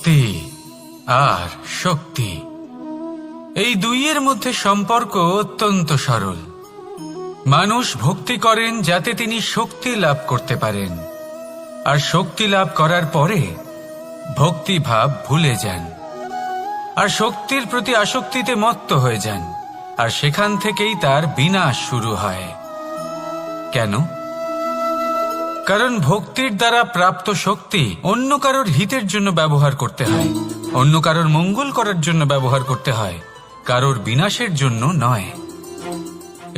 ভক্তি আর শক্তি, এই দুইয়ের মধ্যে সম্পর্ক অত্যন্ত সরল। মানুষ ভক্তি করেন যাতে তিনি শক্তি লাভ করতে পারেন, আর শক্তি লাভ করার পরে ভক্তি ভাব ভুলে যান আর শক্তির প্রতি আসক্তিতে মত্ত হয়ে যান, আর সেখান থেকেই তার বিনাশ শুরু হয়। কেন? কারণ ভক্তির দ্বারা প্রাপ্ত শক্তি অন্য কারোর হিতের জন্য ব্যবহার করতে হয়, অন্য কারোর মঙ্গল করার জন্য ব্যবহার করতে হয়, কারোর বিনাশের জন্য নয়।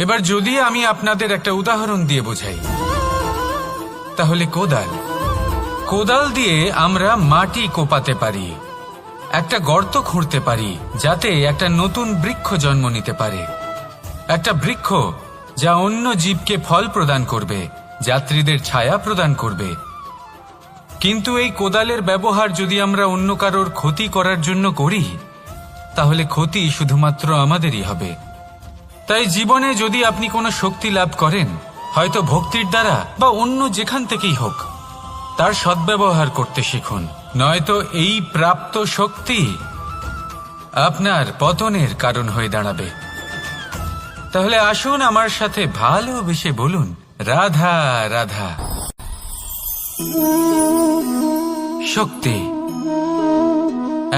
এবার যদি আমি আপনাদের একটা উদাহরণ দিয়ে বোঝাই, তাহলে কোদাল দিয়ে আমরা মাটি কোপাতে পারি, একটা গর্ত খুঁড়তে পারি যাতে একটা নতুন বৃক্ষ জন্ম নিতে পারে, একটা বৃক্ষ যা অন্য জীবকে ফল প্রদান করবে, যাত্রীদের ছায়া প্রদান করবে। কিন্তু এই কোদালের ব্যবহার যদি আমরা অন্য কারোর ক্ষতি করার জন্য করি, তাহলে ক্ষতি শুধুমাত্র আমাদেরই হবে। তাই জীবনে যদি আপনি কোনো শক্তি লাভ করেন, হয়তো ভক্তির দ্বারা বা অন্য যেখান থেকেই হোক, তার সদ্ব্যবহার করতে শিখুন, নয়তো এই প্রাপ্ত শক্তি আপনার পতনের কারণ হয়ে দাঁড়াবে। তাহলে আসুন আমার সাথে ভালোবেসে বলুন, রাধা রাধা। শক্তি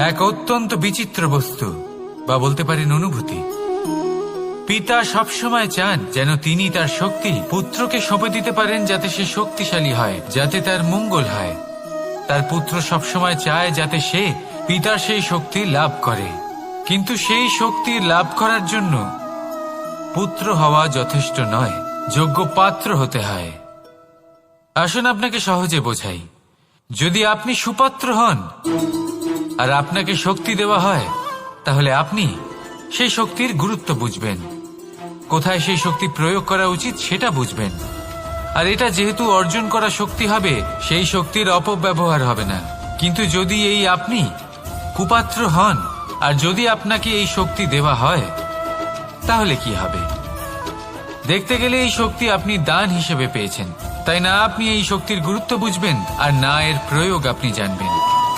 এক অত্যন্ত বিচিত্র বস্তু, বা বলতে পারেন অনুভূতি। পিতা সবসময় চান যেন তিনি তার শক্তি পুত্রকে সঁপে দিতে পারেন, যাতে সে শক্তিশালী হয়, যাতে তার মঙ্গল হয়। তার পুত্র সবসময় চায় যাতে সে পিতার সেই শক্তি লাভ করে, কিন্তু সেই শক্তি লাভ করার জন্য পুত্র হওয়া যথেষ্ট নয়, যোগ্য পাত্র হতে হয়। আসুন আপনাকে সহজে বোঝাই। যদি আপনি সুপাত্র হন আর আপনাকে শক্তি দেওয়া হয়, তাহলে আপনি সেই শক্তির গুরুত্ব বুঝবেন, কোথায় সেই শক্তি প্রয়োগ করা উচিত সেটা বুঝবেন। আর এটা যেহেতু অর্জন করা শক্তি হবে, সেই শক্তির অপব্যবহার হবে না। কিন্তু যদি এই আপনি কুপাত্র হন আর যদি আপনাকে এই শক্তি দেওয়া হয়, তাহলে কি হবে? দেখতে গেলে এই শক্তি আপনি দান হিসেবে পেয়েছেন, তাই না আপনি এই শক্তির গুরুত্ব বুঝবেন আর না এর প্রয়োগ আপনি জানবেন।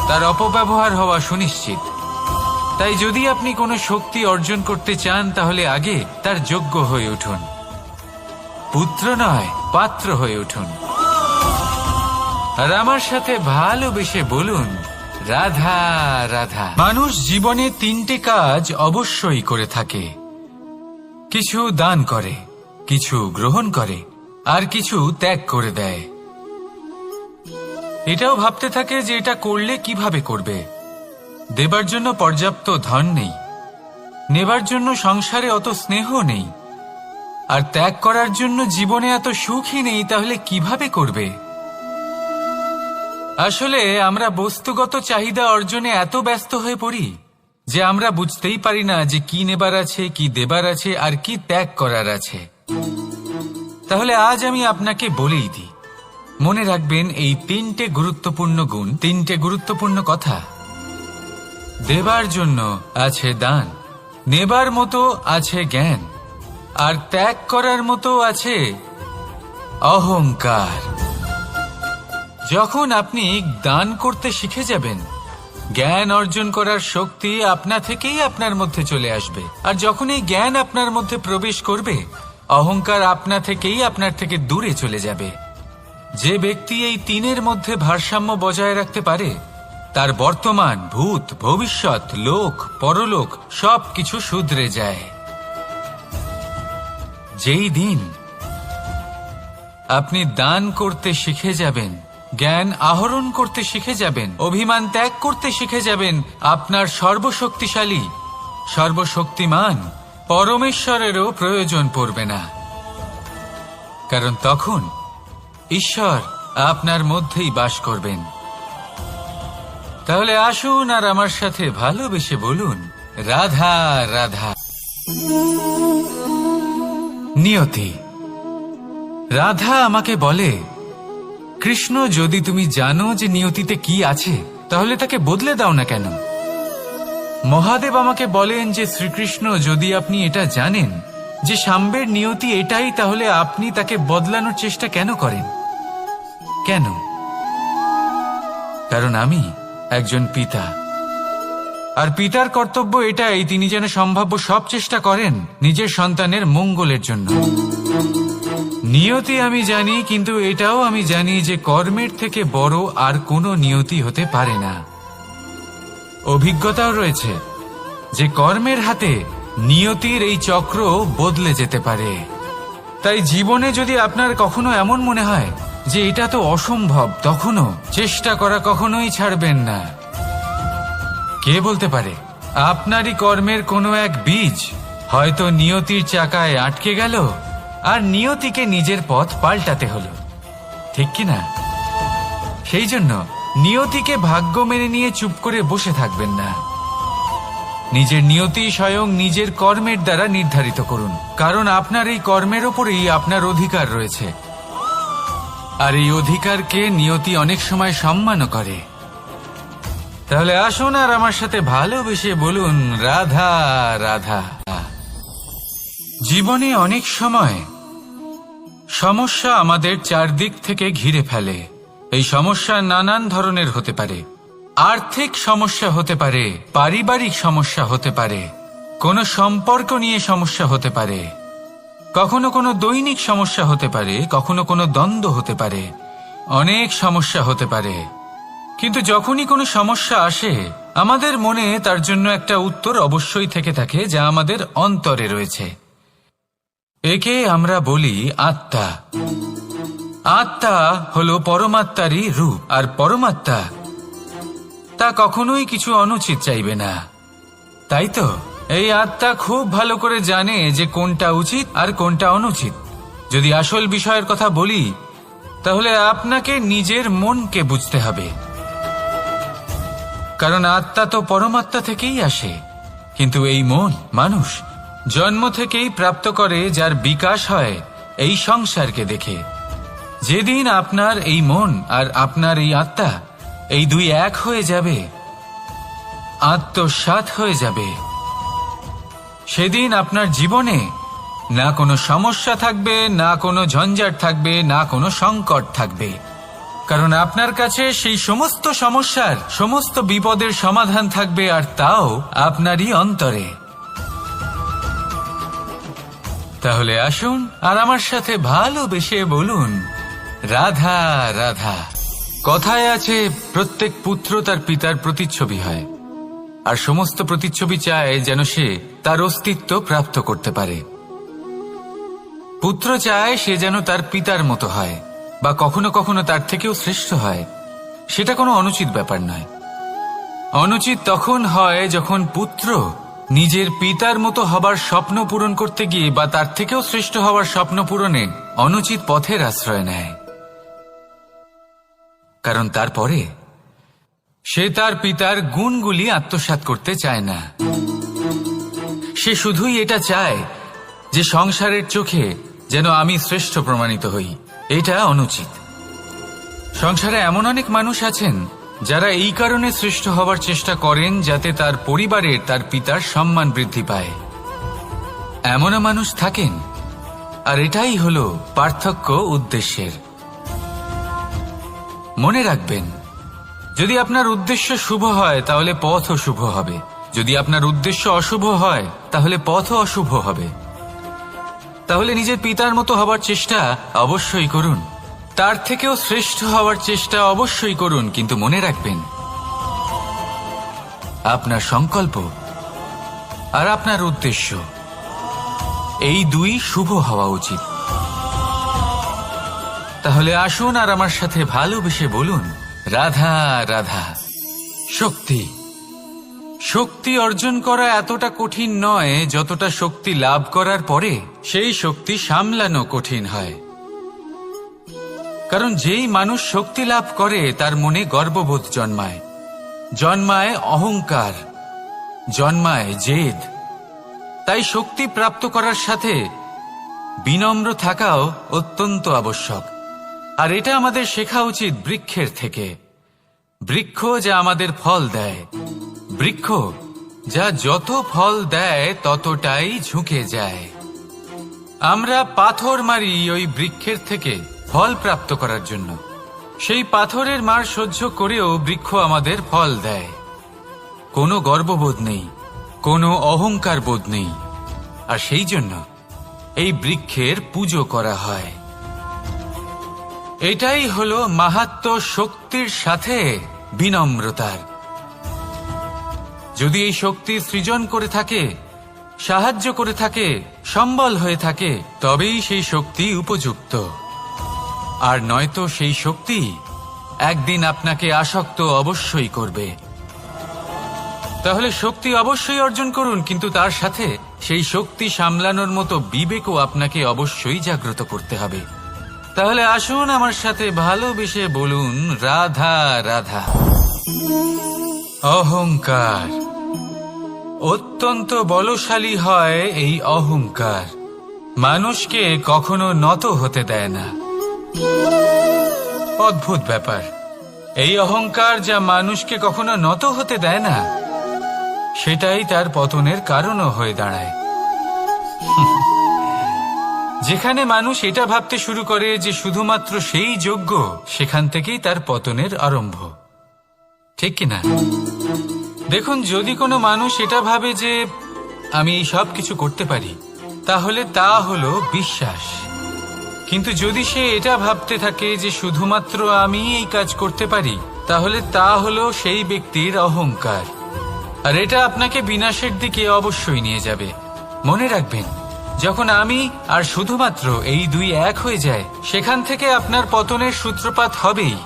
তার অপব্যবহার হওয়া সুনিশ্চিত। তাই যদি আপনি কোনো শক্তি অর্জন করতে চান, তাহলে আগে তার যোগ্য হয়ে উঠুন, পুত্র নয় পাত্র হয়ে উঠুন। আর আমার সাথে ভালোবেসে বলুন, রাধা রাধা। মানুষ জীবনে তিনটে কাজ অবশ্যই করে থাকে, কিছু দান করে, কিছু গ্রহণ করে, আর কিছু ত্যাগ করে দেয়। এটাও ভাবতে থাকে যে এটা করলে কিভাবে করবে। দেবার জন্য পর্যাপ্ত ধন নেই, নেবার জন্য সংসারে অত স্নেহ নেই, আর ত্যাগ করার জন্য জীবনে এত সুখই নেই, তাহলে কিভাবে করবে? আসলে আমরা বস্তুগত চাহিদা অর্জনে এত ব্যস্ত হয়ে পড়ি যে আমরা বুঝতেই পারি না যে কি নেবার আছে, কি দেবার আছে, আর কি ত্যাগ করার আছে। তাহলে আজ আমি আপনাকে বলেই দিই, মনে রাখবেন এই তিনটে গুরুত্বপূর্ণ গুণ, তিনটে গুরুত্বপূর্ণ কথা। দেবার জন্য আছে দান, নেবার মতো আছে জ্ঞান, আর ত্যাগ করার মতো আছে অহংকার। যখন আপনি দান করতে শিখে যাবেন, জ্ঞান অর্জন করার শক্তি আপনা থেকেই আপনার মধ্যে চলে আসবে। আর যখন এই জ্ঞান আপনার মধ্যে প্রবেশ করবে, অহংকার আপনা থেকেই আপনার থেকে দূরে চলে যাবে। যে ব্যক্তি এই তিনের মধ্যে ভারসাম্য বজায় রাখতে পারে, তার বর্তমান, ভূত, ভবিষ্যৎ, লোক, পরলোক সবকিছু শুধরে যায়। যেই দিন আপনি দান করতে শিখে যাবেন, জ্ঞান আহরণ করতে শিখে যাবেন, অভিমান ত্যাগ করতে শিখে যাবেন, আপনার সর্বশক্তিশালী, সর্বশক্তিমান পরমেশ্বরেরও প্রয়োজন পড়বে না। কারণ তখন ঈশ্বর আপনার মধ্যেই বাস করবেন। তাহলে আসুন আর আমার সাথে ভালোবেসে বলুন, রাধা রাধা। নিয়তি। রাধা আমাকে বলে, কৃষ্ণ, যদি তুমি জানো যে নিয়তিতে কি আছে, তাহলে তাকে বদলে দাও না কেন? মহাদেব আমাকে বলেন যে শ্রীকৃষ্ণ, যদি আপনি এটা জানেন যে সাম্বের নিয়তি এটাই, তাহলে আপনি তাকে বদলানোর চেষ্টা কেন করেন? কেন? কারণ আমি একজন পিতা, আর পিতার কর্তব্য এটাই তিনি যেন সম্ভাব্য সব চেষ্টা করেন নিজের সন্তানের মঙ্গলের জন্য। নিয়তি আমি জানি, কিন্তু এটাও আমি জানি যে কর্মের থেকে বড় আর কোনো নিয়তি হতে পারে না। অভিজ্ঞতাও রয়েছে যে কর্মের হাতে নিয়তির এই চক্র বদলে যেতে পারে। তাই জীবনে যদি আপনার কখনো এমন মনে হয় যে এটা তো অসম্ভব, তখনও চেষ্টা করা কখনোই ছাড়বেন না। কে বলতে পারে আপনারই কর্মের কোনো এক বীজ হয়তো নিয়তির চাকায় আটকে গেল আর নিয়তিকে নিজের পথ পাল্টাতে হলো, ঠিক কি না? সেই জন্য নিয়তিকে ভাগ্য মেনে নিয়ে চুপ করে বসে থাকবেন না। নিজের নিয়তি স্বয়ং নিজের কর্মের দ্বারা নির্ধারিত করুন, কারণ আপনার এই কর্মের ওপরেই আপনার অধিকার রয়েছে। আর এই অধিকারকে নিয়তি অনেক সময় সম্মানও করে। তাহলে আসুন আর আমার সাথে ভালোবেসে বলুন, রাধা রাধা। জীবনে অনেক সময় সমস্যা আমাদের চারদিক থেকে ঘিরে ফেলে। এই সমস্যা নানান ধরনের হতে পারে। আর্থিক সমস্যা হতে পারে, পারিবারিক সমস্যা হতে পারে, কোনো সম্পর্ক নিয়ে সমস্যা হতে পারে, কখনো কোনো দৈনিক সমস্যা হতে পারে, কখনো কোনো দ্বন্দ্ব হতে পারে, অনেক সমস্যা হতে পারে। কিন্তু যখনই কোনো সমস্যা আসে আমাদের মনে তার জন্য একটা উত্তর অবশ্যই থেকে থাকে, যা আমাদের অন্তরে রয়েছে। একে আমরা বলি আত্মা। আত্মা হলো পরমাত্মারই রূপ, আর পরমাত্মা তা কখনোই কিছু অনুচিত চাইবে না, তাই তো? এই আত্মা খুব ভালো করে জানে যে কোনটা উচিত আর কোনটা অনুচিত। যদি আসল বিষয়ের কথা বলি, তাহলে আপনাকে নিজের মনকে বুঝতে হবে, কারণ আত্মা তো পরমাত্মা থেকেই আসে। কিন্তু এই মন মানুষ জন্ম থেকেই প্রাপ্ত করে, যার বিকাশ হয় এই সংসারকে দেখে। যেদিন আপনার এই মন আর আপনার এই আত্মা এই দুই এক হয়ে যাবে, আত্মসাৎ হয়ে যাবে, সেদিন আপনার জীবনে না কোনো সমস্যা থাকবে, না কোনো ঝঞ্ঝাট থাকবে, না কোনো সংকট থাকবে, কারণ আপনার কাছে সেই সমস্ত সমস্যার সমস্ত বিপদের সমাধান থাকবে, আর তাও আপনারই অন্তরে। তাহলে আসুন আর আমার সাথে ভালোবেসে বলুন, রাধা রাধা। কথায় আছে, প্রত্যেক পুত্র তার পিতার প্রতিচ্ছবি হয়, আর সমস্ত প্রতিচ্ছবি চায় যেন সে তার অস্তিত্ব প্রাপ্ত করতে পারে। পুত্র চায় সে যেন তার পিতার মতো হয়, বা কখনো কখনো তার থেকেও শ্রেষ্ঠ হয়। সেটা কোনো অনুচিত ব্যাপার নয়। অনুচিত তখন হয় যখন পুত্র নিজের পিতার মতো হবার স্বপ্ন পূরণ করতে গিয়ে বা তার থেকেও শ্রেষ্ঠ হওয়ার স্বপ্ন পূরণে অনুচিত পথের আশ্রয় নেয়, কারণ তারপরে সে তার পিতার গুণগুলি আত্মসাৎ করতে চায় না। সে শুধুই এটা চায় যে সংসারের চোখে যেন আমি শ্রেষ্ঠ প্রমাণিত হই। এটা অনুচিত। সংসারে এমন অনেক মানুষ আছেন যারা এই কারণে শ্রেষ্ঠ হবার চেষ্টা করেন যাতে তার পরিবারের তার পিতার সম্মান বৃদ্ধি পায়। এমনও মানুষ থাকেন, আর এটাই হলো পার্থক্য উদ্দেশ্যের। মনে রাখবেন, যদি আপনার উদ্দেশ্য শুভ হয় তাহলে পথও শুভ হবে, যদি আপনার উদ্দেশ্য অশুভ হয় তাহলে পথও অশুভ হবে। তাহলে নিজের পিতার মতো হবার চেষ্টা অবশ্যই করুন, তার থেকেও শ্রেষ্ঠ হওয়ার চেষ্টা অবশ্যই করুন, কিন্তু মনে রাখবেন আপনার সংকল্প আর আপনার উদ্দেশ্য এই দুই শুভ হওয়া উচিত। তাহলে আসুন আর আমার সাথে ভালোবেসে বলুন, রাধা রাধা। শক্তি। শক্তি অর্জন করা এতটা কঠিন নয় যতটা শক্তি লাভ করার পরে সেই শক্তি সামলানো কঠিন হয়। কারণ যেই মানুষ শক্তি লাভ করে তার মনে গর্ববোধ জন্মায়, জন্মায় অহংকার, জন্মায় জেদ। তাই শক্তি প্রাপ্ত করার সাথে বিনম্র থাকাও অত্যন্ত আবশ্যক। আর এটা আমাদের শেখা উচিত বৃক্ষের থেকে। বৃক্ষ যা আমাদের ফল দেয়, বৃক্ষ যা যত ফল দেয় ততটাই ঝুঁকে যায়। আমরা পাথর মারি ওই বৃক্ষের থেকে ফল প্রাপ্ত করার জন্য, সেই পাথরের মার সহ্য করেও বৃক্ষ আমাদের ফল দেয়। কোনো গর্ববোধ নেই, কোনো অহংকার বোধ নেই, আর সেই জন্য এই বৃক্ষের পুজো করা হয়। এটাই হলো মাহাত্ম্য শক্তির সাথে বিনম্রতার। যদি এই শক্তি সৃজন করে থাকে, সাহায্য করে থাকে, সম্বল হয়ে থাকে, তবেই সেই শক্তি উপযুক্ত। আর নয়তো সেই শক্তি একদিন আপনাকে আসক্ত অবশ্যই করবে। তাহলে শক্তি অবশ্যই অর্জন করুন, কিন্তু তার সাথে সেই শক্তি সামলানোর মতো বিবেকও আপনাকে অবশ্যই জাগ্রত করতে হবে। তাহলে আসুন আমার সাথে ভালোবেসে বলুন, রাধা রাধা। অহংকার অত্যন্ত বলশালী হয়। এই অহংকার মানুষকে কখনো নত হতে দেয় না। অদ্ভুত ব্যাপার, এই অহংকার যা মানুষকে কখনো নত হতে দেয় না, সেটাই তার পতনের কারণও হয়ে দাঁড়ায়। যেখানে মানুষ এটা ভাবতে শুরু করে যে শুধুমাত্র সেই যোগ্য, সেখান থেকেই তার পতনের আরম্ভ। ঠিক কিনা? দেখুন, যদি কোনো মানুষ এটা ভাবে যে আমি এই সব কিছু করতে পারি, তাহলে তা হলো বিশ্বাস। কিন্তু যদি সে এটা ভাবতে থাকে যে শুধুমাত্র আমি এই কাজ করতে পারি, তাহলে তা হলো সেই ব্যক্তির অহংকার। আর এটা আপনাকে বিনাশের দিকে অবশ্যই নিয়ে যাবে। মনে রাখবেন, যখন আমি আর শুধুমাত্র এই দুই এক হয়ে যায়, সেখান থেকে আপনার পতনের সূত্রপাত হবেই।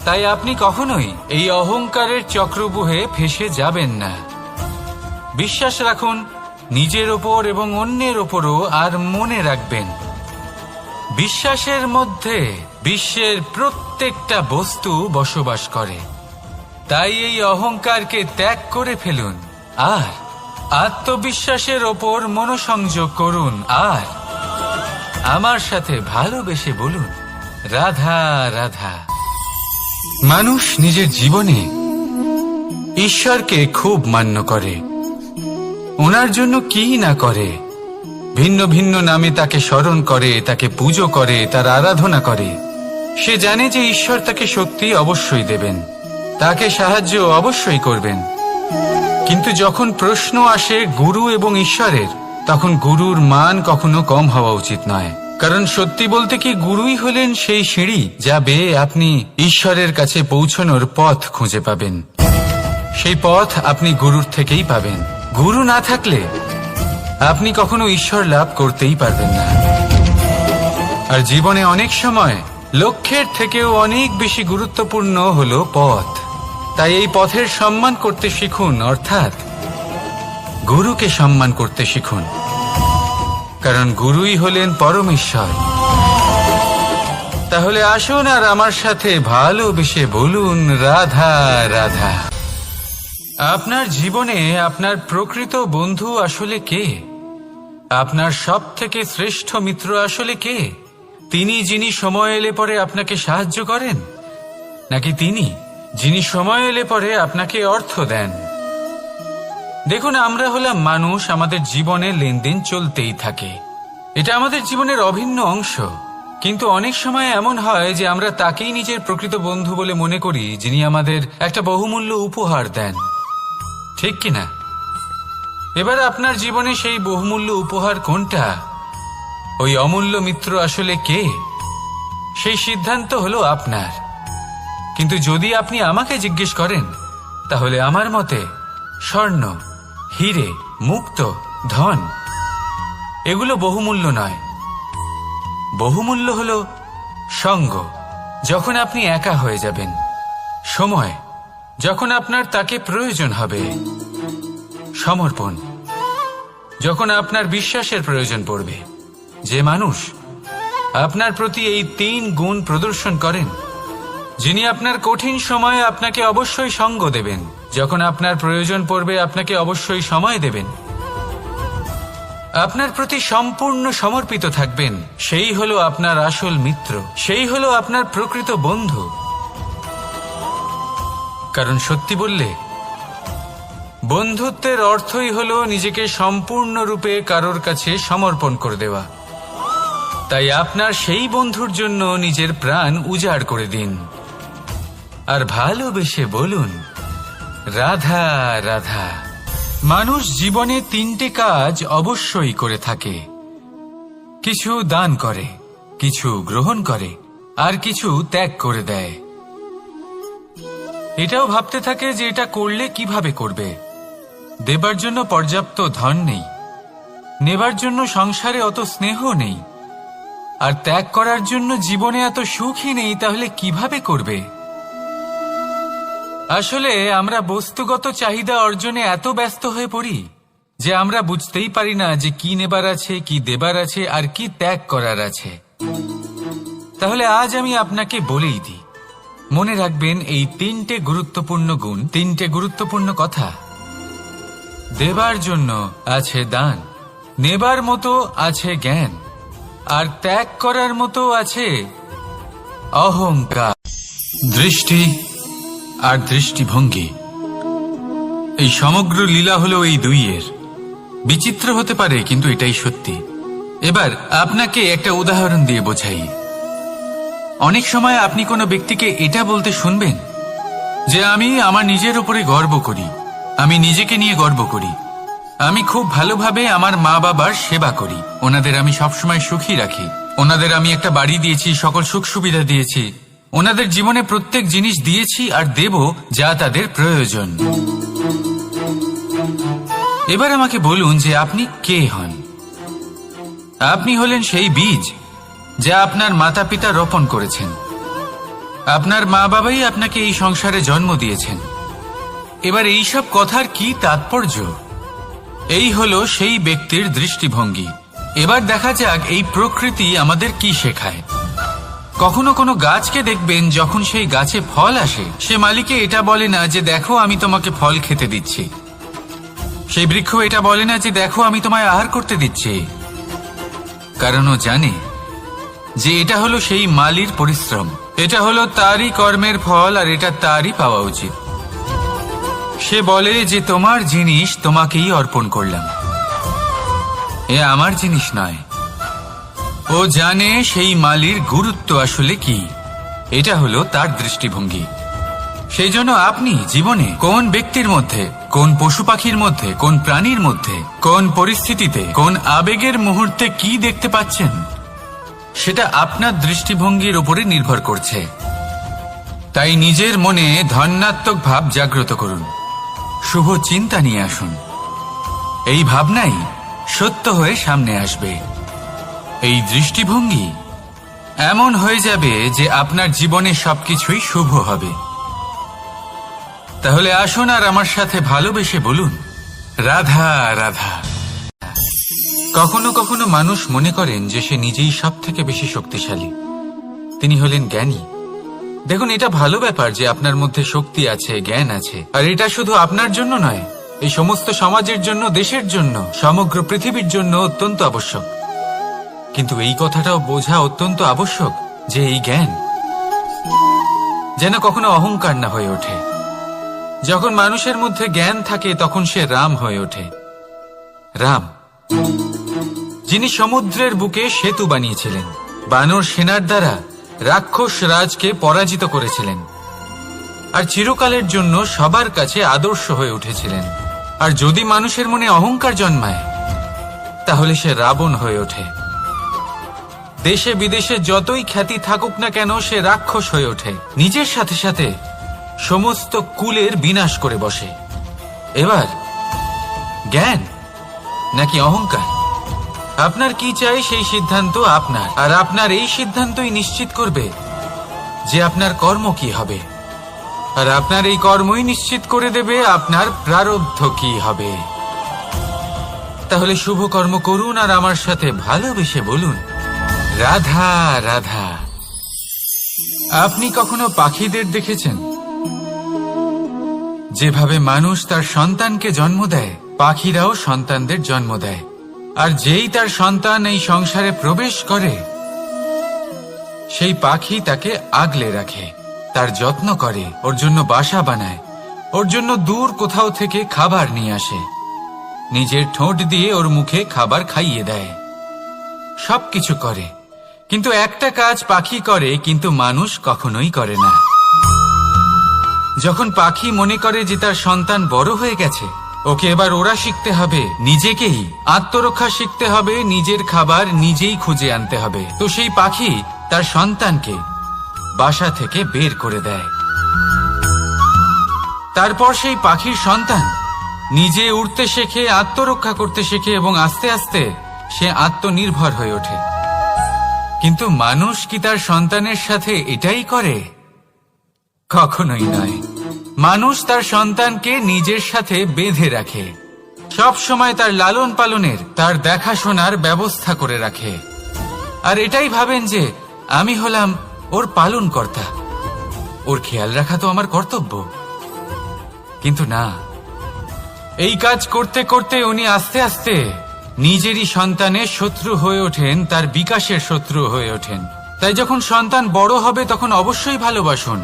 তাই আপনি কখনোই এই অহংকারের চক্রব্যূহে ফেঁসে যাবেন না। বিশ্বাস রাখুন নিজের ওপর এবং অন্যের ওপরও। আর মনে রাখবেন, বিশ্বাসের মধ্যে বিশ্বের প্রত্যেকটা বস্তু বসবাস করে। তাই এই অহংকারকে ত্যাগ করে ফেলুন আর আত্মবিশ্বাসের ওপর মনোসংযোগ করুন। আর আমার সাথে ভালোবেসে বলুন, রাধা রাধা। মানুষ নিজের জীবনে ঈশ্বরকে খুব মান্য করে। ওনার জন্য কি না করে, ভিন্ন ভিন্ন নামে তাকে স্মরণ করে, তাকে পুজো করে, তার আরাধনা করে। সে জানে যে ঈশ্বর তাকে শক্তি অবশ্যই দেবেন, তাকে সাহায্য অবশ্যই করবেন। কিন্তু যখন প্রশ্ন আসে গুরু এবং ঈশ্বরের, তখন গুরুর মান কখনো কম হওয়া উচিত নয়। কারণ সত্যি বলতে কি, গুরুই হলেন সেই সিঁড়ি যা বেয়ে আপনি ঈশ্বরের কাছে পৌঁছানোর পথ খুঁজে পাবেন। সেই পথ আপনি গুরুর থেকেই পাবেন। গুরু না থাকলে আপনি কখনো ঈশ্বর লাভ করতেই পারবেন না। আর জীবনে অনেক সময় লক্ষ্যের থেকেও অনেক বেশি গুরুত্বপূর্ণ হলো পথ। তাই এই পথের সম্মান করতে শিখুন, অর্থাৎ গুরুকে সম্মান করতে শিখুন। কারণ গুরুই হলেন পরমেশ্বর। তাহলে আসুন আর আমার সাথে ভালোবেসে বলুন, রাধা রাধা। আপনার জীবনে আপনার প্রকৃত বন্ধু আসলে কে? আপনার সব থেকে শ্রেষ্ঠ মিত্র আসলে কে? তিনি যিনি সময় এলে পরে আপনাকে সাহায্য করেন, নাকি তিনি যিনি সময় এলে পরে আপনাকে অর্থ দেন? দেখুন, আমরা হলাম মানুষ, আমাদের জীবনে লেনদেন চলতেই থাকে। এটা আমাদের জীবনের অভিন্ন অংশ। কিন্তু অনেক সময় এমন হয় যে আমরা তাকেই নিজের প্রকৃত বন্ধু বলে মনে করি, যিনি আমাদের একটা বহুমূল্য উপহার দেন। ঠিক কিনা? এবার আপনার জীবনে সেই বহুমূল্য উপহার কোনটা, ওই অমূল্য মিত্র আসলে কে, সেই সিদ্ধান্ত হলো আপনার। কিন্তু যদি আপনি আমাকে জিজ্ঞেস করেন, তাহলে আমার মতে স্বর্ণ, হিরে, মুক্ত, ধন এগুলো বহুমূল্য নয়। বহুমূল্য হলো সঙ্গ, যখন আপনি একা হয়ে যাবেন, সময়, যখন আপনার তাকে প্রয়োজন হবে, সমর্পণ, যখন আপনার বিশ্বাসের প্রয়োজন পড়বে। যে মানুষ আপনার প্রতি এই 3 গুণ প্রদর্শন করেন, যিনি আপনার কঠিন সময়ে আপনাকে অবশ্যই সঙ্গ দেবেন, যখন আপনার প্রয়োজন পড়বে আপনাকে অবশ্যই সময় দেবেন, আপনার প্রতি সম্পূর্ণ সমর্পিত থাকবেন, সেই হলো আপনার আসল মিত্র, সেই হলো আপনার প্রকৃত বন্ধু। কারণ সত্যি বললে, বন্ধুত্বের অর্থই হলো নিজেকে সম্পূর্ণরূপে কারোর কাছে সমর্পণ করে দেওয়া। তাই আপনার সেই বন্ধুর জন্য নিজের প্রাণ উজাড় করে দিন। আর ভালোবেসে বলুন, রাধা রাধা। মানুষ জীবনে তিনটে কাজ অবশ্যই করে থাকে, কিছু দান করে, কিছু গ্রহণ করে, আর কিছু ত্যাগ করে দেয়। এটাও ভাবতে থাকে যে এটা করলে কিভাবে করবে। দেবার জন্য পর্যাপ্ত ধন নেই, নেবার জন্য সংসারে অত স্নেহ নেই, আর ত্যাগ করার জন্য জীবনে এত সুখই নেই, তাহলে কিভাবে করবে? আসলে আমরা বস্তুগত চাহিদা অর্জনে এত ব্যস্ত হয়ে পড়ি যে আমরা বুঝতেই পারি না যে কি নেবার আছে, কি দেবার আছে, আর কি ত্যাগ করার আছে। তাহলে আজ আমি আপনাকে বলেই দিই, মনে রাখবেন এই তিনটে গুরুত্বপূর্ণ গুণ, তিনটে গুরুত্বপূর্ণ কথা। দেবার জন্য আছে দান, নেবার মতো আছে জ্ঞান, আর ত্যাগ করার মতো আছে অহংকার। দৃষ্টি আর দৃষ্টিভঙ্গি, এই সমগ্র লীলা হলো এই দুইয়ের। বিচিত্র হতে পারে, কিন্তু এটাই সত্যি। এবার আপনাকে একটা উদাহরণ দিয়ে বোঝাই। অনেক সময় আপনি কোনো ব্যক্তিকে এটা বলতে শুনবেন যে আমি আমার নিজের উপরে গর্ব করি, আমি নিজেকে নিয়ে গর্ব করি, আমি খুব ভালোভাবে আমার মা বাবার সেবা করি, ওনাদের আমি সবসময় সুখী রাখি, ওনাদের আমি একটা বাড়ি দিয়েছি, সকল সুখ সুবিধা দিয়েছি, ওনাদের জীবনে প্রত্যেক জিনিস দিয়েছি আর দেব যা তাদের প্রয়োজন। এবার আমাকে বলুন যে আপনি কে হন? আপনি হলেন সেই বীজ যা আপনার মাতা পিতা রোপণ করেছেন। আপনার মা বাবাই আপনাকে এই সংসারে জন্ম দিয়েছেন। এবার এইসব কথার কি তাৎপর্য? এই হলো সেই ব্যক্তির দৃষ্টিভঙ্গি। এবার দেখা যাক এই প্রকৃতি আমাদের কি শেখায়। কখনো কোনো গাছকে দেখবেন, যখন সেই গাছে ফল আসে, সে মালিকে এটা বলে না যে দেখো আমি তোমাকে ফল খেতে দিচ্ছি। সেই বৃক্ষ এটা বলে না যে দেখো আমি তোমায় আহার করতে দিচ্ছি, কারণ ও জানে যে এটা হলো সেই মালির পরিশ্রম, এটা হলো তারই কর্মের ফল, আর এটা তারই পাওয়া উচিত। সে বলে যে তোমার জিনিস তোমাকেই অর্পণ করলাম, এ আমার জিনিস নয়। ও জানে সেই মালির গুরুত্ব আসলে কি, এটা হলো তার দৃষ্টিভঙ্গি। সেই জন্য আপনি জীবনে কোন ব্যক্তির মধ্যে, কোন পশু পাখির মধ্যে, কোন প্রাণীর মধ্যে, কোন পরিস্থিতিতে, কোন আবেগের মুহূর্তে কি দেখতে পাচ্ছেন, সেটা আপনার দৃষ্টিভঙ্গির উপরে নির্ভর করছে। তাই নিজের মনে ধন্যাত্মক ভাব জাগ্রত করুন, শুভ চিন্তা নিয়ে আসুন। এই ভাবনাই সত্য হয়ে সামনে আসবে। এই দৃষ্টিভঙ্গি এমন হয়ে যাবে যে আপনার জীবনে সবকিছুই শুভ হবে। তাহলে আসুন আর আমার সাথে ভালোবেসে বলুন, রাধা রাধা। কখনো কখনো মানুষ মনে করেন যে সে নিজেই সব থেকে বেশি শক্তিশালী, তিনি হলেন জ্ঞানী। দেখুন, এটা ভালো ব্যাপার যে আপনার মধ্যে শক্তি আছে, জ্ঞান আছে, আর এটা শুধু আপনার জন্য নয়, এই সমস্ত সমাজের জন্য, দেশের জন্য, সমগ্র পৃথিবীর জন্য অত্যন্ত আবশ্যক। কিন্তু এই কথাটাও বোঝা অত্যন্ত আবশ্যক যে এই জ্ঞান যেন কখনো অহংকার না হয়ে ওঠে। যখন মানুষের মধ্যে জ্ঞান থাকে তখন সে রাম হয়ে ওঠে। রাম, যিনি সমুদ্রের বুকে সেতু বানিয়েছিলেন, বানর সেনার দ্বারা রাক্ষস রাজকে পরাজিত করেছিলেন, আর চিরকালের জন্য সবার কাছে আদর্শ হয়ে উঠেছিলেন। আর যদি মানুষের মনে অহংকার জন্মায়, তাহলে সে রাবণ হয়ে ওঠে। দেশে বিদেশে যতই খ্যাতি থাকুক না কেন, সে রাক্ষস হয়ে ওঠে, নিজের সাথে সাথে সমস্ত কুলের বিনাশ করে বসে। এবার জ্ঞান নাকি অহংকার, আপনার কি চাই সেই সিদ্ধান্ত আপনার, আর আপনার এই সিদ্ধান্তই নিশ্চিত করবে যে আপনার কর্ম কি হবে, আর আপনার এই কর্মই নিশ্চিত করে দেবে আপনার প্রারব্ধ কি হবে। তাহলে শুভ কর্ম করুন আর আমার সাথে ভালোবেসে বলুন, রাধা রাধা। আপনি কখনো পাখিদের দেখেছেন? যেভাবে মানুষ তার সন্তানকে জন্ম দেয়, পাখিরাও সন্তানদের জন্ম দেয়। আর যেই তার সন্তান এই সংসারে প্রবেশ করে, সেই পাখি তাকে আগলে রাখে, তার যত্ন করে, ওর জন্য বাসা বানায়, ওর জন্য দূর কোথাও থেকে খাবার নিয়ে আসে, নিজের ঠোঁট দিয়ে ওর মুখে খাবার খাইয়ে দেয়, সবকিছু করে। কিন্তু একটা কাজ পাখি করে, কিন্তু মানুষ কখনোই করে না। যখন পাখি মনে করে যে তার সন্তান বড় হয়ে গেছে, ওকে এবার ওরা শিখতে হবে নিজেকেই আত্মরক্ষা শিখতে হবে, নিজের খাবার নিজেই খুঁজে আনতে হবে, তো সেই পাখি তার সন্তানকে বাসা থেকে বের করে দেয়। তারপর সেই পাখির সন্তান নিজে উড়তে শেখে, আত্মরক্ষা করতে শেখে এবং আস্তে আস্তে সে আত্মনির্ভর হয়ে ওঠে। কিন্তু মানুষ কি তার সন্তানের সাথে এটাই করে? কখনোই নয়। মানুষ তার সন্তানকে নিজের সাথে বেঁধে রাখে, সব সময় তার লালন পালনের, তার দেখাশোনার ব্যবস্থা করে রাখে, আর এটাই ভাবেন যে আমি হলাম ওর পালনকর্তা, ওর খেয়াল রাখা তো আমার কর্তব্য। কিন্তু না, এই কাজ করতে করতে উনি আস্তে আস্তে নিজেরই সন্তানের শত্রু হয়ে ওঠেন, তার বিকাশের শত্রু হয়ে ওঠেন। তাই যখন সন্তান বড় হবে তখন অবশ্যই ভালোবাসুন,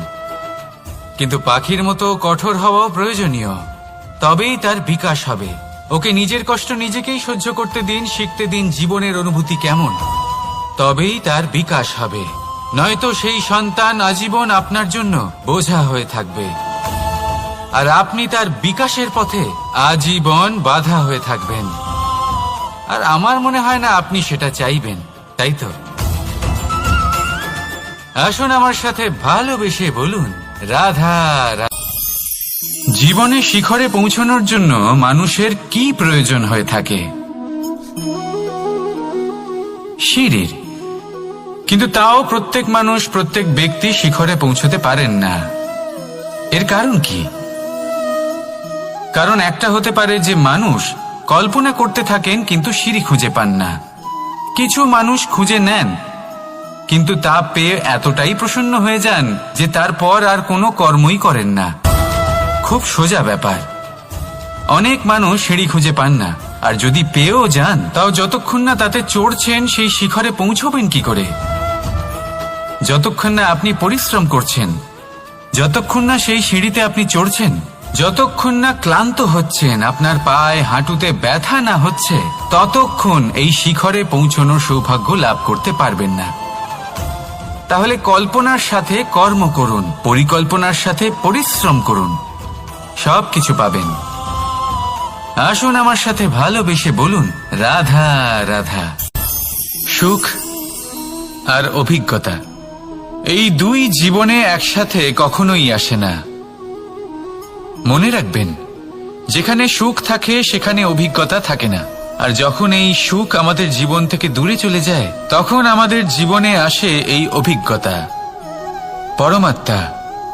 কিন্তু পাখির মতো কঠোর হওয়াও প্রয়োজনীয়, তবেই তার বিকাশ হবে। ওকে নিজের কষ্ট নিজেকেই সহ্য করতে দিন, শিখতে দিন জীবনের অনুভূতি কেমন, তবেই তার বিকাশ হবে। নয়তো সেই সন্তান আজীবন আপনার জন্য বোঝা হয়ে থাকবে, আর আপনি তার বিকাশের পথে আজীবন বাধা হয়ে থাকবেন। আর আমার মনে হয় না আপনি সেটা চাইবেন, তাই তো? আসুন আমার সাথে ভালোবেসে বলুন রাধা রাধা। জীবনে শিখরে পৌঁছানোর জন্য মানুষের কি প্রয়োজন হয়ে থাকে? সিঁড়ির। কিন্তু তাও প্রত্যেক মানুষ, প্রত্যেক ব্যক্তি শিখরে পৌঁছতে পারেন না। এর কারণ কি? কারণ একটা হতে পারে যে মানুষ কল্পনা করতে থাকেন কিন্তু সিঁড়ি খুঁজে পান না। কিছু মানুষ খুঁজে নেন কিন্তু তা পেয়ে এতটাই প্রসন্ন হয়ে যান যে তারপর আর কোনো কর্মই করেন না। খুব সোজা ব্যাপার। অনেক মানুষ সিঁড়ি খুঁজে পান না, আর যদি পেয়েও যান তাও যতক্ষণ না তাতে চড়ছেন সেই শিখরে পৌঁছবেন কি করে? যতক্ষণ না আপনি পরিশ্রম করছেন, যতক্ষণ না সেই সিঁড়িতে আপনি চড়ছেন, যতক্ষণ না ক্লান্ত হচ্ছেন, আপনার পায়ে হাঁটুতে ব্যথা না হচ্ছে, ততক্ষণ এই শিখরে পৌঁছানোর সৌভাগ্য লাভ করতে পারবেন না। তাহলে কল্পনার সাথে কর্ম করুন, পরিকল্পনার সাথে পরিশ্রম করুন, সব কিছু পাবেন। আসুন আমার সাথে ভালোবেসে বলুন রাধা রাধা। সুখ আর অভিজ্ঞতা, এই দুই জীবনে একসাথে কখনোই আসে না। মনে রাখবেন, যেখানে সুখ থাকে সেখানে অভিজ্ঞতা থাকে না। আর যখন এই সুখ আমাদের জীবন থেকে দূরে চলে যায়, তখন আমাদের জীবনে আসে এই অভিজ্ঞতা। পরমাত্মা,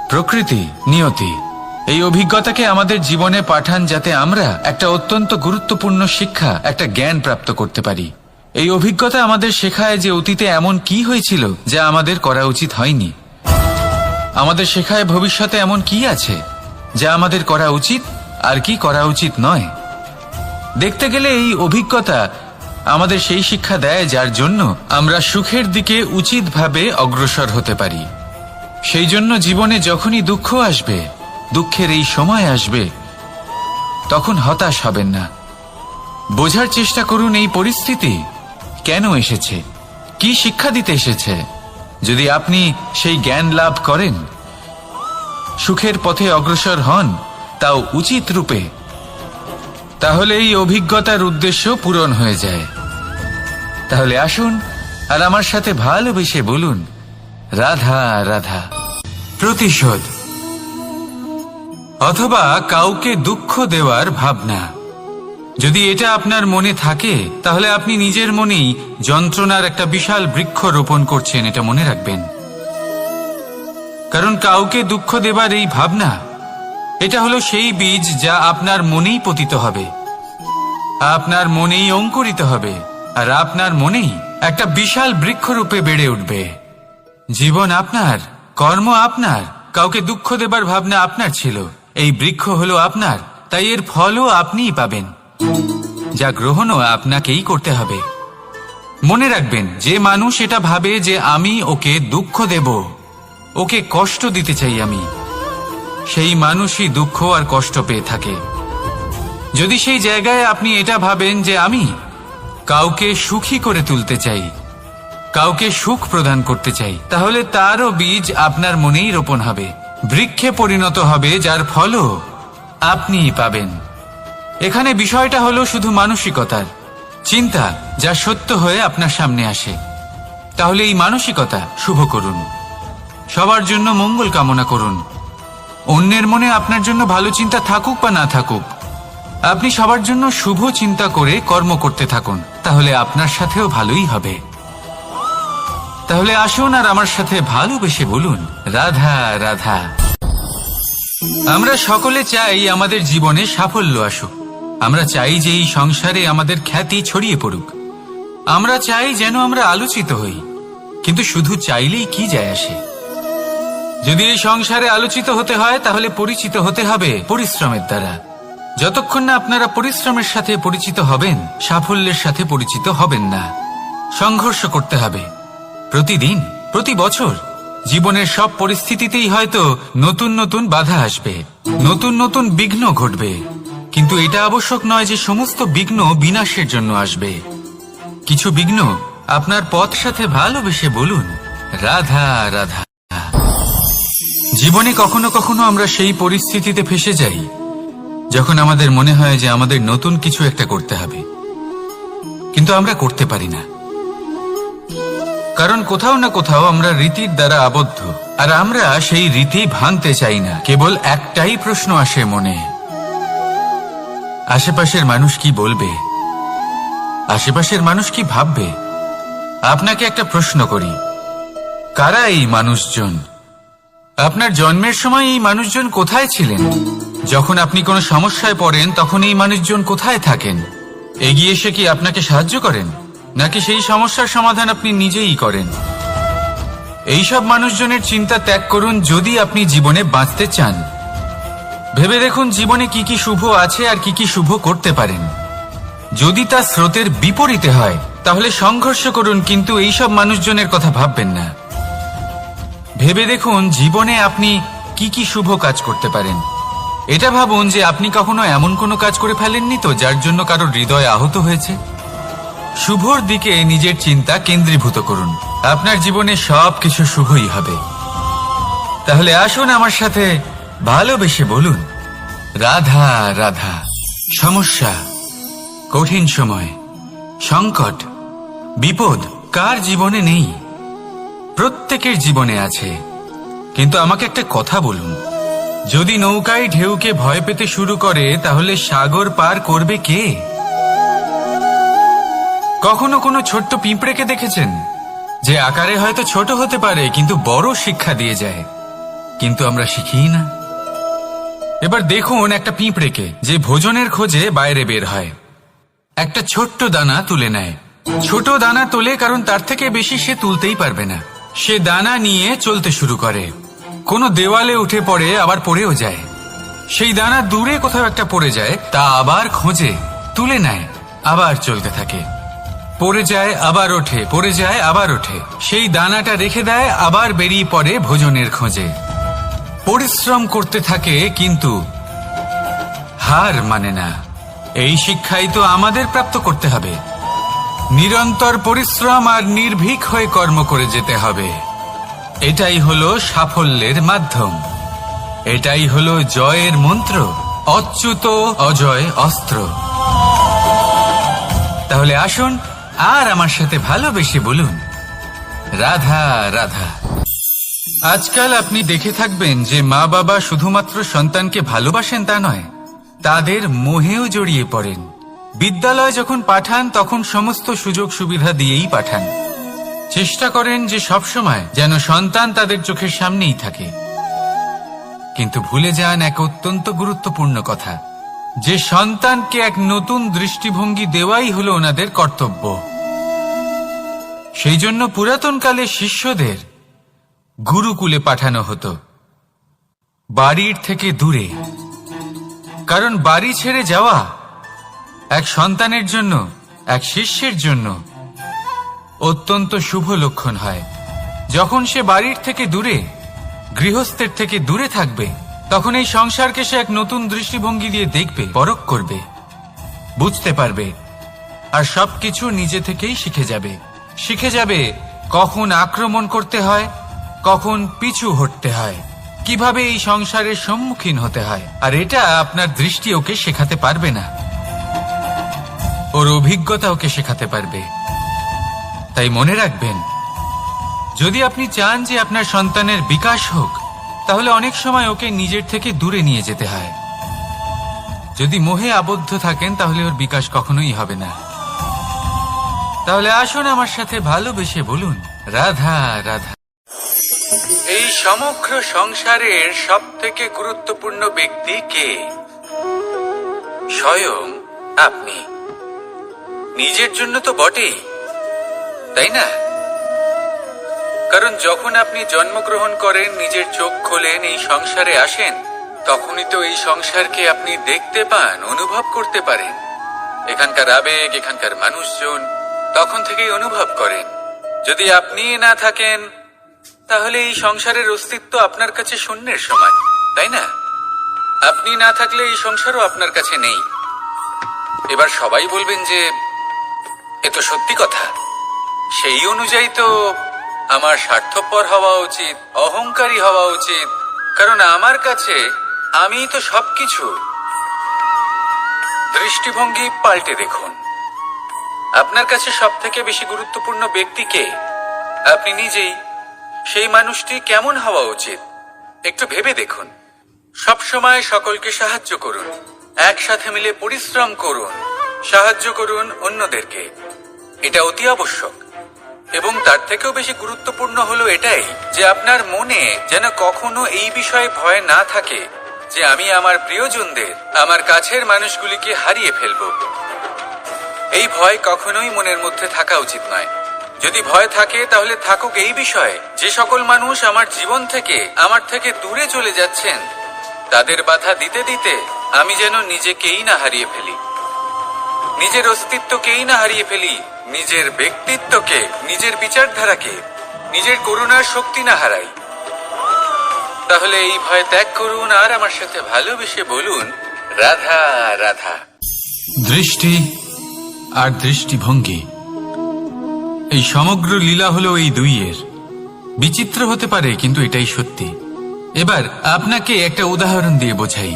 প্রকৃতি, নিয়তি এই অভিজ্ঞতাকে আমাদের জীবনে পাঠান যাতে আমরা একটা অত্যন্ত গুরুত্বপূর্ণ শিক্ষা, একটা জ্ঞান প্রাপ্ত করতে পারি। এই অভিজ্ঞতা আমাদের শেখায় যে অতীতে এমন কি হয়েছিল যা আমাদের করা উচিত হয়নি। আমাদের শেখায় ভবিষ্যতে এমন কি আছে যা আমাদের করা উচিত আর কি করা উচিত নয়। দেখতে গেলে এই অভিজ্ঞতা আমাদের সেই শিক্ষা দেয় যার জন্য আমরা সুখের দিকে উচিতভাবে অগ্রসর হতে পারি। সেই জন্য জীবনে যখনই দুঃখ আসবে, দুঃখের এই সময় আসবে, তখন হতাশ হবেন না। বোঝার চেষ্টা করুন এই পরিস্থিতি কেন এসেছে, কি শিক্ষা দিতে এসেছে। যদি আপনি সেই জ্ঞান লাভ করেন, সুখের পথে অগ্রসর হন, তাও উচিত রূপে, তাহলে এই অভিজ্ঞতার উদ্দেশ্য পূরণ হয়ে যায়। তাহলে আসুন আর আমার সাথে ভালোবেসে বলুন রাধা রাধা। প্রতিশোধ অথবা কাউকে দুঃখ দেওয়ার ভাবনা, যদি এটা আপনার মনে থাকে তাহলে আপনি নিজের মনেই যন্ত্রণার একটা বিশাল বৃক্ষ রোপণ করছেন, এটা মনে রাখবেন। কারণ কাউকে দুঃখ দেবার এই ভাবনা, এটা হলো সেই বীজ যা আপনার মনেই পতিত হবে, আপনার মনেই অঙ্কুরিত হবে, আর আপনার মনেই একটা বিশাল বৃক্ষরূপে বেড়ে উঠবে। জীবন আপনার, কর্ম আপনার, কাউকে দুঃখ দেবার ভাবনা আপনার ছিল, এই বৃক্ষ হলো আপনার, তাই এর ফলও আপনিই পাবেন, যা গ্রহণও আপনাকেই করতে হবে। মনে রাখবেন, যে মানুষ এটা ভাবে যে আমি ওকে দুঃখ দেব, ওকে কষ্ট দিতে চাই আমি, সেই মানুষই দুঃখ আর কষ্ট পেয়ে থাকে। যদি সেই জায়গায় আপনি এটা ভাবেন যে আমি কাউকে সুখী করে তুলতে চাই, কাউকে সুখ প্রদান করতে চাই, তাহলে তারও বীজ আপনার মনেই রোপণ হবে, বৃক্ষে পরিণত হবে, যার ফলও আপনিই পাবেন। এখানে বিষয়টা হলো শুধু মানসিকতার চিন্তা, যা সত্য হয়ে আপনার সামনে আসে। তাহলে এই মানসিকতা শুভ করুন, সবার জন্য মঙ্গল কামনা করুন। অন্যের মনে আপনার জন্য ভালো চিন্তা থাকুক বা না থাকুক, আপনি সবার জন্য শুভ চিন্তা করে কর্ম করতে থাকুন, তাহলে আপনার সাথেও ভালোই হবে। তাহলে আসুন আর আমার সাথে ভালোবেসে বলুন, রাধা রাধা। আমরা সকলে চাই আমাদের জীবনে সাফল্য আসুক। আমরা চাই যে এই সংসারে আমাদের খ্যাতি ছড়িয়ে পড়ুক। আমরা চাই যেন আমরা আলোচিত হই। কিন্তু শুধু চাইলেই কি যায় আসে? যদি এই সংসারে আলোচিত হতে হয়, তাহলে পরিচিত হতে হবে পরিশ্রমের দ্বারা। যতক্ষণ না আপনারা পরিশ্রমের সাথে পরিচিত হবেন, সাফল্যের সাথে পরিচিত হবেন না। সংঘর্ষ করতে হবে প্রতিদিন, প্রতি বছর। জীবনের সব পরিস্থিতিতেই হয়তো নতুন নতুন বাধা আসবে, নতুন নতুন বিঘ্ন ঘটবে। কিন্তু এটা আবশ্যক নয় যে সমস্ত বিঘ্ন বিনাশের জন্য আসবে। কিছু বিঘ্ন আপনার পথ সাথে ভালোবেসে বলুন, রাধা রাধা। জীবনে কখনো কখনো আমরা সেই পরিস্থিতিতে ফেসে যাই যখন আমাদের মনে হয় যে আমাদের নতুন কিছু একটা করতে হবে, কিন্তু আমরা করতে পারি না। কারণ কোথাও না কোথাও আমরা রীতির দ্বারা আবদ্ধ, আর আমরা সেই রীতি ভাঙতে চাই না। কেবল একটাই প্রশ্ন আসে মনে, আশেপাশের মানুষ কি বলবে, আশেপাশের মানুষ কি ভাববে। আপনাকে একটা প্রশ্ন করি, কারা এই মানুষজন? আপনার জন্মের সময় এই মানুষজন কোথায় ছিলেন? যখন আপনি কোনো সমস্যায় পড়েন, তখন এই মানুষজন কোথায় থাকেন? এগিয়ে এসে কি আপনাকে সাহায্য করেন, নাকি সেই সমস্যার সমাধান আপনি নিজেই করেন? এইসব মানুষজনের চিন্তা ত্যাগ করুন যদি আপনি জীবনে বাঁচতে চান। ভেবে দেখুন জীবনে কি কি শুভ আছে আর কি কি শুভ করতে পারেন। যদি তা স্রোতের বিপরীতে হয়, তাহলে সংঘর্ষ করুন, কিন্তু এইসব মানুষজনের কথা ভাববেন না। ভেবে দেখুন জীবনে আপনি কি কি শুভ কাজ করতে পারেন। এটা ভাবুন যে আপনি কখনো এমন কোনো কাজ করে ফেলেননি তো যার জন্য কারো হৃদয় আহত হয়েছে। শুভর দিকে নিজের চিন্তা কেন্দ্রীভূত করুন, আপনার জীবনে সবকিছু শুভই হবে। তাহলে আসুন আমার সাথে ভালোবেসে বলুন, রাধা রাধা। সমস্যা, কঠিন সময়, সংকট, বিপদ কার জীবনে নেই? প্রত্যেকের জীবনে আছে। কিন্তু আমাকে একটা কথা বলুন, যদি নৌকায় ঢেউকে ভয় পেতে শুরু করে, তাহলে সাগর পার করবে কে? কখনো কোনো ছোট্ট পিঁপড়েকে দেখেছেন, যে আকারে হয়তো ছোট হতে পারে কিন্তু বড় শিক্ষা দিয়ে যায়? কিন্তু আমরা শিখিই না। এবার দেখুন একটা পিঁপড়েকে, যে ভোজনের খোঁজে বাইরে বের হয়, একটা ছোট্ট দানা তুলে নেয়। ছোট দানা তোলে কারণ তার থেকে বেশি সে তুলতেই পারবে না। সে দানা নিয়ে চলতে শুরু করে, কোনো দেওয়ালে উঠে পড়ে, আবার পড়েও যায়। সেই দানা দূরে কোথাও একটা পড়ে যায়, তা আবার খোঁজে, তুলে নেয়, আবার চলতে থাকে। পড়ে যায় আবার ওঠে, পড়ে যায় আবার ওঠে। সেই দানাটা রেখে দেয়, আবার বেরিয়ে পড়ে ভোজনের খোঁজে। পরিশ্রম করতে থাকে কিন্তু হার মানে না। এই শিক্ষাই তো আমাদের প্রাপ্ত করতে হবে। নিরন্তর পরিশ্রম আর নির্ভীক হয়ে কর্ম করে যেতে হবে। এটাই হলো সাফল্যের মাধ্যম, এটাই হলো জয়ের মন্ত্র, অচ্যুত অজয় অস্ত্র। তাহলে আসুন আর আমার সাথে ভালোবেসে বলুন, রাধা রাধা। আজকাল আপনি দেখে থাকবেন যে মা বাবা শুধুমাত্র সন্তানকে ভালোবাসেন তা নয়, তাদের মোহেও জড়িয়ে পড়েন। বিদ্যালয়ে যখন পাঠান তখন সমস্ত সুযোগ সুবিধা দিয়েই পাঠান। চেষ্টা করেন যে সবসময় যেন সন্তান তাদের চোখের সামনেই থাকে। কিন্তু ভুলে যান এক অত্যন্ত গুরুত্বপূর্ণ কথা, যে সন্তানকে এক নতুন দৃষ্টিভঙ্গি দেওয়াই হলো ওনাদের কর্তব্য। সেই জন্য পুরাতনকালে শিষ্যদের গুরুকুলে পাঠানো হতো, বাড়ির থেকে দূরে। কারণ বাড়ি ছেড়ে যাওয়া এক সন্তানের জন্য, এক শিষ্যের জন্য অত্যন্ত শুভ লক্ষণ হয়। যখন সে বাড়ির থেকে দূরে, গৃহস্থের থেকে দূরে থাকবে, তখন এই সংসারকে সে এক নতুন দৃষ্টিভঙ্গি দিয়ে দেখবে, পরখ করবে, বুঝতে পারবে, আর সবকিছু নিজে থেকেই শিখে যাবে। শিখে যাবে কখন আক্রমণ করতে হয়, কখন পিছু হটতে হয়, কিভাবে এই সংসারের সম্মুখীন হতে হয়, আর এটা আপনার দৃষ্টি ওকে শেখাতে পারবে না, ওর অভিজ্ঞতা ওকে শেখাতে পারবে। তাই মনে রাখবেন, যদি আপনি চান যে আপনার সন্তানের বিকাশ হোক, তাহলে অনেক সময় ওকে নিজের থেকে দূরে নিয়ে যেতে হয়। যদি মোহে আবদ্ধ থাকেন তাহলে ওর বিকাশ কখনোই হবে না। তাহলে আসুন আমার সাথে ভালোবেসে বলুন, রাধা রাধা। এই সমগ্র সংসারের সব থেকে গুরুত্বপূর্ণ ব্যক্তি কে? স্বয়ং আপনি। নিজের জন্য তো বটেই, তাই না? কারণ যখন আপনি জন্মগ্রহণ করেন, নিজের চোখ খোলেন, এই সংসারে আসেন, তখনই তো এই সংসারকে আপনি দেখতে পান, অনুভব করতে পারেন। এখানকার আবেগ, এখানকার মানুষজন তখন থেকেই অনুভব করেন। যদি আপনি না থাকেন তাহলে এই সংসারের অস্তিত্ব আপনার কাছে শূন্যের সমান, তাই না? আপনি না থাকলে এই সংসারও আপনার কাছে নেই। এবার সবাই বলবেন যে এ তো সত্যি কথা, সেই অনুযায়ী তো আমার স্বার্থপর হওয়া উচিত, অহংকারী হওয়া উচিত, কারণ আমার কাছে আমিই তো সবকিছু। দৃষ্টিভঙ্গি পাল্টে দেখুন, আপনার কাছে সব থেকে বেশি গুরুত্বপূর্ণ ব্যক্তি কে? আপনি নিজেই। সেই মানুষটি কেমন হওয়া উচিত একটু ভেবে দেখুন। সবসময় সকলকে সাহায্য করুন, একসাথে মিলে পরিশ্রম করুন, সাহায্য করুন অন্যদেরকে, এটা অতি আবশ্যক। এবং তার থেকেও বেশি গুরুত্বপূর্ণ হলো এটাই যে আপনার মনে যেন কখনো এই বিষয়ে ভয় না থাকে যে আমি আমার প্রিয়জনদের, আমার কাছের মানুষগুলিকে হারিয়ে ফেলব। এই ভয় কখনোই মনের মধ্যে থাকা উচিত নয়। যদি ভয় থাকে তাহলে থাকুক এই বিষয়ে যে সকল মানুষ আমার জীবন থেকে, আমার থেকে দূরে চলে যাচ্ছেন, তাদের বাধা দিতে দিতে আমি যেন নিজেকেই না হারিয়ে ফেলি, নিজের অস্তিত্বকেই না হারিয়ে ফেলি, নিজের ব্যক্তিত্বকে, নিজের বিচারধারাকে, নিজের করুণার শক্তি না হারাই। তাহলে এই ভয় ত্যাগ করুন আর আমার সাথে ভালোবেসে বলুন, রাধা রাধা। দৃষ্টি আর দৃষ্টিভঙ্গি, এই সমগ্র লীলা হলো এই দুইয়ের। বিচিত্র হতে পারে কিন্তু এটাই সত্যি। এবার আপনাকে একটা উদাহরণ দিয়ে বোঝাই।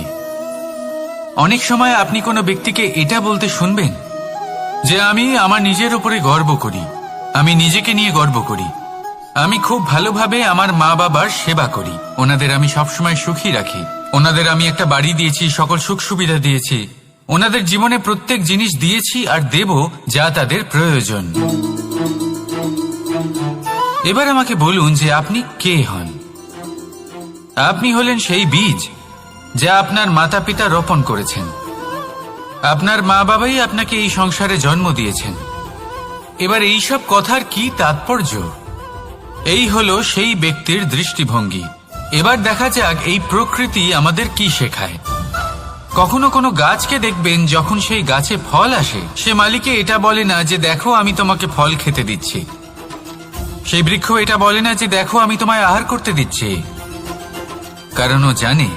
অনেক সময় আপনি কোনো ব্যক্তিকে এটা বলতে শুনবেন যে আমি আমার নিজের উপরে গর্ব করি, আমি নিজেকে নিয়ে গর্ব করি, আমি খুব ভালোভাবে আমার মা বাবার সেবা করি, ওনাদের আমি সবসময় সুখী রাখি, ওনাদের আমি একটা বাড়ি দিয়েছি, সকল সুখ সুবিধা দিয়েছি, ওনাদের জীবনে প্রত্যেক জিনিস দিয়েছি আর দেব যা তাদের প্রয়োজন। এবার আমাকে বলুন যে আপনি কে হন? আপনি হলেন সেই বীজ যা আপনার মাতা পিতা রোপণ করেছেন। আপনার মা বাবাই আপনাকে এই সংসারে জন্ম দিয়েছেন। এবার এইসব কথার কি তাৎপর্য? এই হলো সেই ব্যক্তির দৃষ্টিভঙ্গি। এবার দেখা যাক এই প্রকৃতি আমাদের কি শেখায়। কখনো কোনো গাছকে দেখবেন, যখন সেই গাছে ফল আসে, সে মালিকে এটা বলে না যে দেখো আমি তোমাকে ফল খেতে দিচ্ছি। সেই বৃক্ষ এটা বলে না যে দেখো আমি তোমায় আহার করতে দিচ্ছি, কারণ ও জানে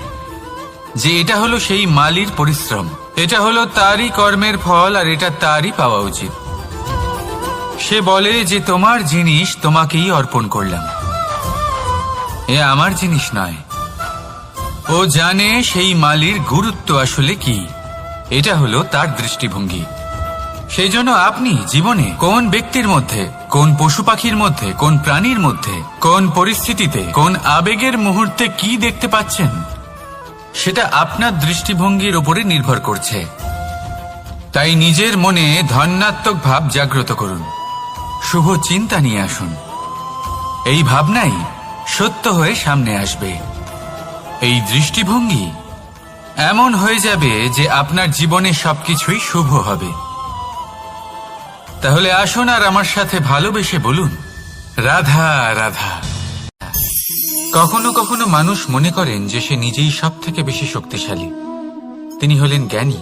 যে এটা হলো সেই মালির পরিশ্রম, এটা হলো তারই কর্মের ফল আর এটা তারই পাওয়া উচিত। সে বলে যে তোমার জিনিস তোমাকেই অর্পণ করলাম, এ আমার জিনিস নয়। ও জানে সেই মালির গুরুত্ব আসলে কি, এটা হলো তার দৃষ্টিভঙ্গি। সেই জন্য আপনি জীবনে কোন ব্যক্তির মধ্যে, কোন পশু পাখির মধ্যে, কোন প্রাণীর মধ্যে, কোন পরিস্থিতিতে, কোন আবেগের মুহূর্তে কি দেখতে পাচ্ছেন, সেটা আপনার দৃষ্টিভঙ্গির উপরে নির্ভর করছে। তাই নিজের মনে ধন্যাত্মক ভাব জাগ্রত করুন, শুভ চিন্তা নিয়ে আসুন। এই ভাবনাই সত্য হয়ে সামনে আসবে। এই দৃষ্টিভঙ্গি এমন হয়ে যাবে যে আপনার জীবনে সবকিছুই শুভ হবে। তাহলে আসুন আর আমার সাথে ভালোবেসে বলুন, রাধা রাধা। কখনো কখনো মানুষ মনে করেন যে সে নিজেই সব থেকে বেশি শক্তিশালী, তিনি হলেন জ্ঞানী।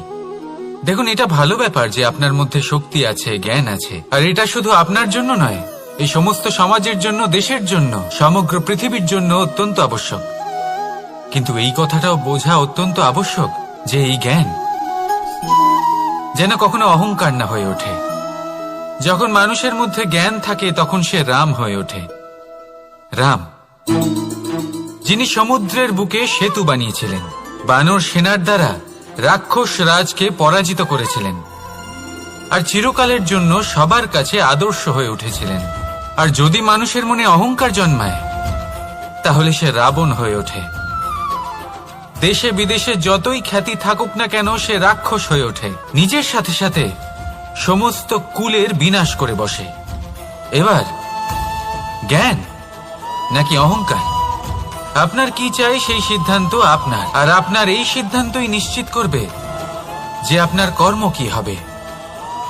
দেখুন, এটা ভালো ব্যাপার যে আপনার মধ্যে শক্তি আছে, জ্ঞান আছে, আর এটা শুধু আপনার জন্য নয়, এই সমস্ত সমাজের জন্য, দেশের জন্য, সমগ্র পৃথিবীর জন্য অত্যন্ত আবশ্যক। কিন্তু এই কথাটাও বোঝা অত্যন্ত আবশ্যক যে এই জ্ঞান যেন কখনো অহংকার না হয়ে ওঠে। যখন মানুষের মধ্যে জ্ঞান থাকে তখন সে রাম হয়ে ওঠে। রাম, যিনি সমুদ্রের বুকে সেতু বানিয়েছিলেন, বানর সেনার দ্বারা রাক্ষস রাজকে পরাজিত করেছিলেন, আর চিরকালের জন্য সবার কাছে আদর্শ হয়ে উঠেছিলেন। আর যদি মানুষের মনে অহংকার জন্মায়, তাহলে সে রাবণ হয়ে ওঠে। দেশে বিদেশে যতই খ্যাতি থাকুক না কেন, সে রাক্ষস হয়ে ওঠে, নিজের সাথে সাথে সমস্ত কুলের বিনাশ করে বসে। এবার জ্ঞান নাকি অহংকার, আপনার কি চাই সেই সিদ্ধান্ত আপনার, আর আপনার এই সিদ্ধান্তই নিশ্চিত করবে যে আপনার কর্ম কি হবে,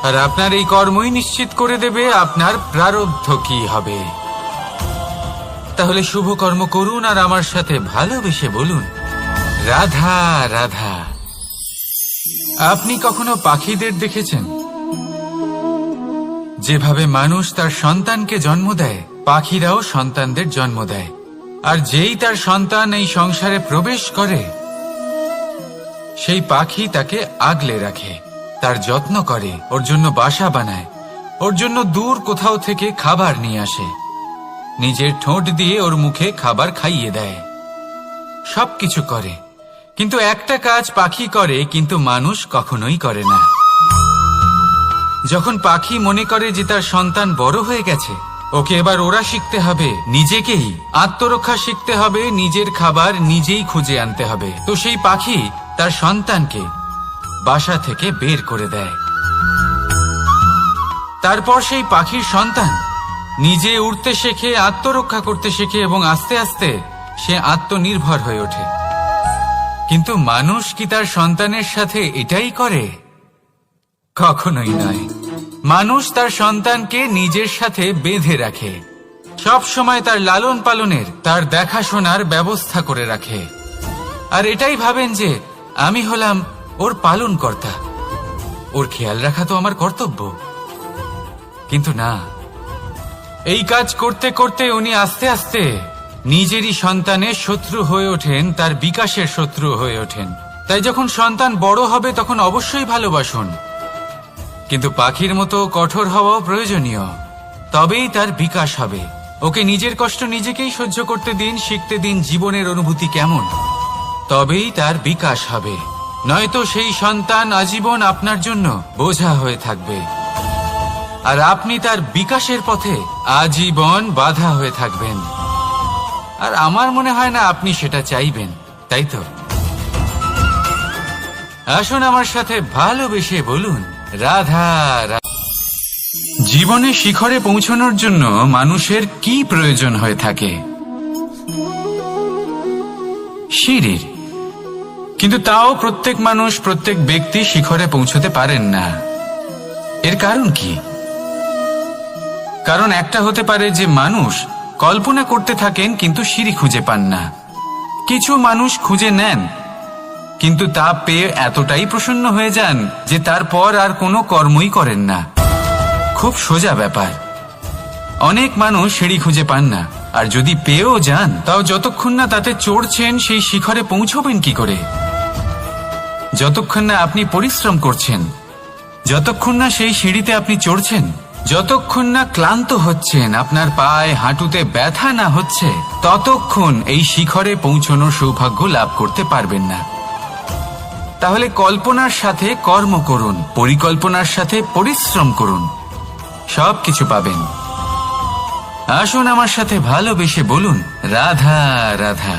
আর আপনার এই কর্মই নিশ্চিত করে দেবে আপনার প্রারব্ধ কি হবে। তাহলে শুভ কর্ম করুন আর আমার সাথে ভালোবেসে বলুন, রাধা রাধা। আপনি কখনো পাখিদের দেখেছেন? যেভাবে মানুষ তার সন্তানকে জন্ম দেয়, পাখিরাও সন্তানদের জন্ম দেয়। আর যেই তার সন্তান এই সংসারে প্রবেশ করে, সেই পাখি তাকে আগলে রাখে, তার যত্ন করে, ওর জন্য বাসা বানায়, ওর জন্য দূর কোথাও থেকে খাবার নিয়ে আসে, নিজের ঠোঁট দিয়ে ওর মুখে খাবার খাইয়ে দেয়, সবকিছু করে। কিন্তু একটা কাজ পাখি করে, কিন্তু মানুষ কখনোই করে না। যখন পাখি মনে করে যে তার সন্তান বড় হয়ে গেছে, ওকে এবার ওরা শিখতে হবে, নিজেকেই আত্মরক্ষা শিখতে হবে, নিজের খাবার নিজেই খুঁজে আনতে হবে, তো সেই পাখি তার সন্তানকে বাসা থেকে বের করে দেয়। তারপর সেই পাখির সন্তান নিজে উড়তে শেখে, আত্মরক্ষা করতে শেখে, এবং আস্তে আস্তে সে আত্মনির্ভর হয়ে ওঠে। কিন্তু মানুষ কি তার সন্তানের সাথে এটাই করে? কখনোই নয়। মানুষ তার সন্তানকে নিজের সাথে বেঁধে রাখে, সব সময় তার লালন পালনের, তার দেখাশোনার ব্যবস্থা করে রাখে, আর এটাই ভাবেন যে আমি হলাম ওর পালনকর্তা, ওর খেয়াল রাখা তো আমার কর্তব্য। কিন্তু না, এই কাজ করতে করতে উনি আস্তে আস্তে নিজেরই সন্তানের শত্রু হয়ে ওঠেন, তার বিকাশের শত্রু হয়ে ওঠেন। তাই যখন সন্তান বড় হবে তখন অবশ্যই ভালোবাসুন, কিন্তু পাখির মতো কঠোর হওয়াও প্রয়োজনীয়, তবেই তার বিকাশ হবে। ওকে নিজের কষ্ট নিজেকেই সহ্য করতে দিন, শিখতে দিন জীবনের অনুভূতি কেমন, তবেই তার বিকাশ হবে। নয়তো সেই সন্তান আজীবন আপনার জন্য বোঝা হয়ে থাকবে, আর আপনি তার বিকাশের পথে আজীবন বাধা হয়ে থাকবেন। আর আমার মনে হয় না আপনি সেটা চাইবেন, তাই তো? আসুন আমার সাথে ভালোবেসে বলুন, রাধা রাধা। জীবনে শিখরে পৌঁছানোর জন্য মানুষের কি প্রয়োজন হয়ে থাকে? সিঁড়ির। কিন্তু তাও প্রত্যেক মানুষ, প্রত্যেক ব্যক্তি শিখরে পৌঁছতে পারেন না। এর কারণ কি? কারণ একটা হতে পারে যে মানুষ কল্পনা করতে থাকেন কিন্তু সিঁড়ি খুঁজে পান না। কিছু মানুষ খুঁজে নেন, কিন্তু তা পেয়ে এতটাই প্রসন্ন হয়ে যান যে তারপর আর কোনো কর্মই করেন না। খুব সোজা ব্যাপার। অনেক মানুষ সিঁড়ি খুঁজে পান না, আর যদি পেয়েও যান তাও যতক্ষণ না তাতে চড়ছেন সেই শিখরে পৌঁছবেন কি করে? যতক্ষণ না আপনি পরিশ্রম করছেন, যতক্ষণ না সেই সিঁড়িতে আপনি চড়ছেন, যতক্ষণ না ক্লান্ত হচ্ছেন, আপনার পায়ে হাঁটুতে ব্যথা না হচ্ছে, ততক্ষণ এই শিখরে পৌঁছানোর সৌভাগ্য লাভ করতে পারবেন না। তাহলে কল্পনার সাথে কর্ম করুন, পরিকল্পনার সাথে পরিশ্রম করুন, সবকিছু পাবেন। আসুন আমার সাথে ভালোবেসে বলুন, রাধা রাধা।